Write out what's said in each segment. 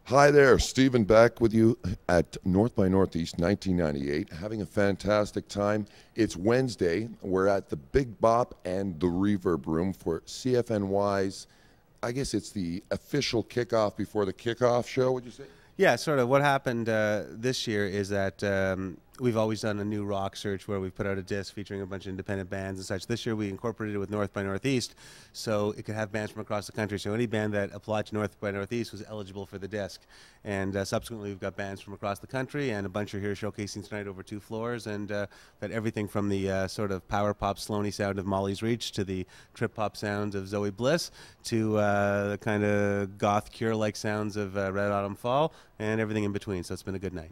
Hi there, Stephen back with you at North by Northeast 1998, having a fantastic time. It's Wednesday. We're at the Big Bop and the Reverb Room for CFNY's, I guess it's the official kickoff before the kickoff show, would you say? Yeah, sort of. What happened this year is that we've always done a new rock search where we've put out a disc featuring a bunch of independent bands and such. This year we incorporated it with North by Northeast, so it could have bands from across the country. So any band that applied to North by Northeast was eligible for the disc. And subsequently we've got bands from across the country, and a bunch are here showcasing tonight over 2 floors. And got everything from the sort of power pop, slony sound of Molly's Reach to the trip hop sounds of Zoe Bliss to the kind of goth Cure-like sounds of Red Autumn Fall, and everything in between. So it's been a good night.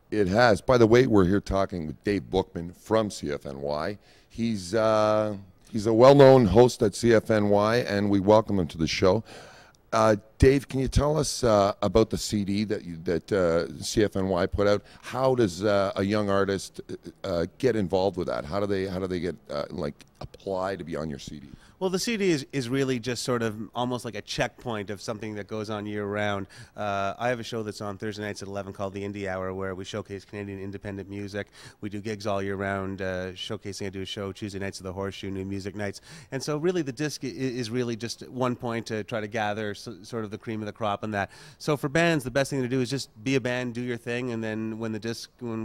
It has. By the way, we're here talking with Dave Bookman from CFNY. He's a well-known host at CFNY, and we welcome him to the show. Dave, can you tell us about the CD that CFNY put out? How does a young artist get involved with that? How do they get apply to be on your CD? Well, the CD is really just sort of almost like a checkpoint of something that goes on year-round. I have a show that's on Thursday nights at 11 called The Indie Hour, where we showcase Canadian independent music. We do gigs all year-round, showcasing. I do a show Tuesday nights at the Horseshoe, New Music Nights. And so really the disc is really just one point to try to gather sort of the cream of the crop on that. So for bands, the best thing to do is just be a band, do your thing, and then when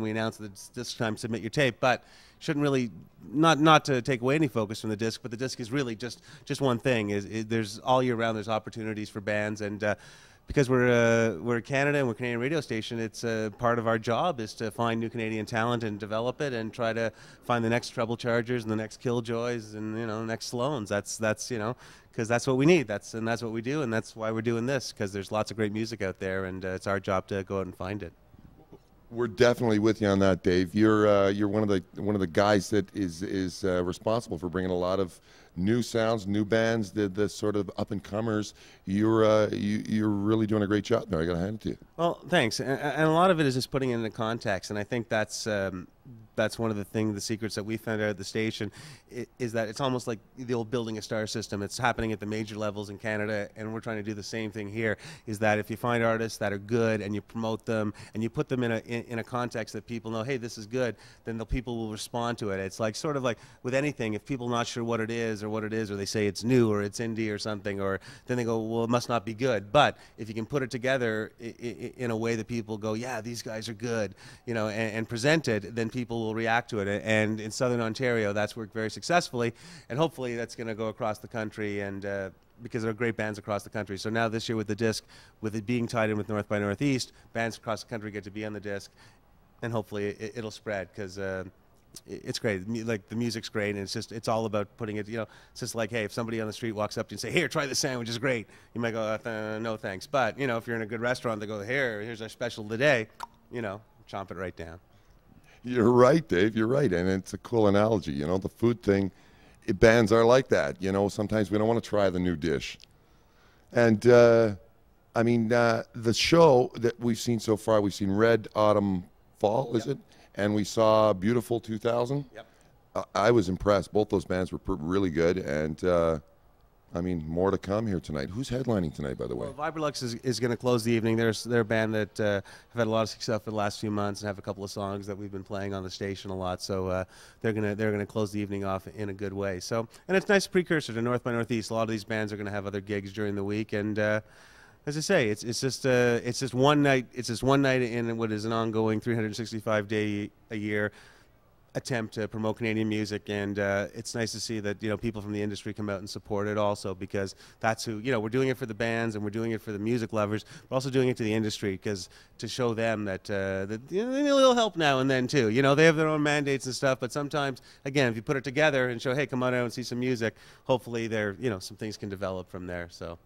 we announce the disc time, submit your tape. But shouldn't really, not to take away any focus from the disc, but the disc is really just one thing. There's all year round, there's opportunities for bands, and because we're Canada and we're a Canadian radio station, it's part of our job is to find new Canadian talent and develop it and try to find the next Treble Chargers and the next Killjoys and next Sloans. That's because that's what we need. That's what we do, and that's why we're doing this, because there's lots of great music out there, and it's our job to go out and find it. We're definitely with you on that, Dave. You're one of the guys that is responsible for bringing a lot of new sounds, new bands, the sort of up and comers. You're really doing a great job there. I got to hand it to you. Well, thanks. And a lot of it is just putting it into context, and I think that's one of the secrets that we found out at the station, is that it's almost like the old building a star system. It's happening at the major levels in Canada, and we're trying to do the same thing here, is that if you find artists that are good and you promote them and you put them in a context that people know, hey, this is good, then the people will respond to it. It's like sort of like with anything, if people are not sure what it is, or they say it's new or it's indie or something, or then they go, well, it must not be good. But if you can put it together in a way that people go, yeah, these guys are good, and present it, then people will react to it. And in Southern Ontario, that's worked very successfully, and hopefully that's going to go across the country, and because there are great bands across the country. So now this year with the disc, with it being tied in with North by Northeast, bands across the country get to be on the disc, and hopefully it'll spread, because it's great. Like, the music's great, and it's all about putting it, it's just like, hey, if somebody on the street walks up to you and say, here, try this sandwich, it's great, you might go, no thanks. But if you're in a good restaurant, they go, here's our special today, chomp it right down. You're right, Dave. You're right, and it's a cool analogy. The food thing, bands are like that. Sometimes we don't want to try the new dish. And the show that we've seen so far, we've seen Red Autumn Fall, is it? And we saw Beautiful 2000. Yep. I was impressed. Both those bands were really good, and more to come here tonight. Who's headlining tonight, by the way? Well, Vibralux is going to close the evening. They're a band that have had a lot of success for the last few months and have a couple of songs that we've been playing on the station a lot. So they're gonna close the evening off in a good way. So, and it's a nice precursor to North by Northeast. A lot of these bands are going to have other gigs during the week, and as I say, it's just one night. It's just one night in what is an ongoing 365-day a year attempt to promote Canadian music, and it's nice to see that people from the industry come out and support it also, because that's who we're doing it for, the bands, and we're doing it for the music lovers. We're also doing it to the industry, because to show them that they need a little help now and then too. They have their own mandates and stuff, but sometimes, again, if you put it together and show, hey, come on out and see some music, hopefully some things can develop from there. So,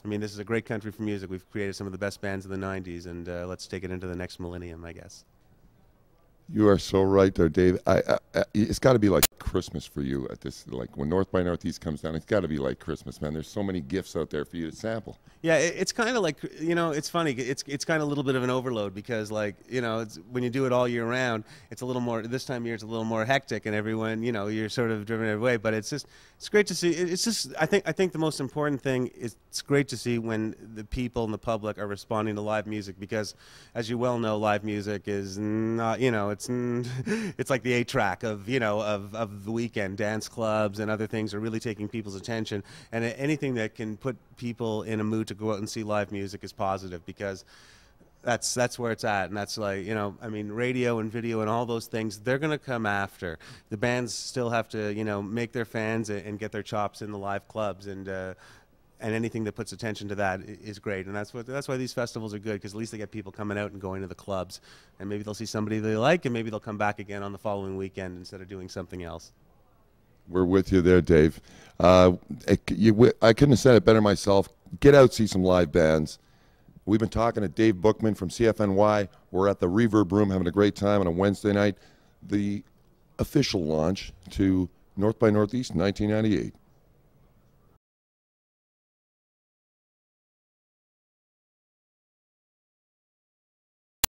this is a great country for music. We've created some of the best bands of the 90s, and let's take it into the next millennium, I guess. You are so right there, Dave. It's got to be like Christmas for you at this. Like when North by Northeast comes down, it's got to be like Christmas, man. There's so many gifts out there for you to sample. Yeah, it's kind of like, it's funny. It's kind of a little bit of an overload because, like, it's when you do it all year round, it's a little more. This time of year, it's a little more hectic, and everyone, you're sort of driven every way. But it's great to see. It's just, I think the most important thing is it's great to see when the people and the public are responding to live music because, as you well know, live music is not, it's like the 8-track of of the weekend. Dance clubs and other things are really taking people's attention, and anything that can put people in a mood to go out and see live music is positive because that's where it's at. And that's like, radio and video and all those things, they're going to come after. The bands still have to, make their fans and get their chops in the live clubs, and anything that puts attention to that is great. And that's why these festivals are good, because at least they get people coming out and going to the clubs, and maybe they'll see somebody they like, and maybe they'll come back again on the following weekend instead of doing something else. We're with you there, Dave. I couldn't have said it better myself. Get out, see some live bands. We've been talking to Dave Bookman from CFNY. We're at the Reverb Room having a great time on a Wednesday night. The official launch to North by Northeast 1998.